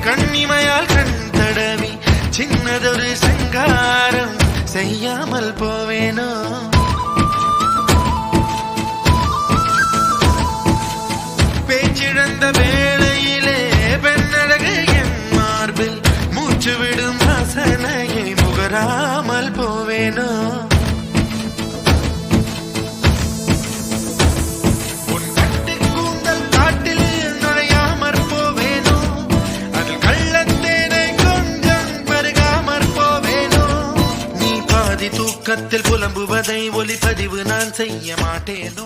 கண்ணிமையால் கண் தடவி சின்னதொரு சங்காரம் செய்யாமல் போவேனோ பேச்சிழந்த வேளையிலே பெண்ணழகு என் மார்பில் மூச்சு விடும் வாசனையை முகராமல் போவேனோ தூக்கத்தில் புலம்புவதை ஒலிப்பதிவு நான் செய்ய மாட்டேனோ.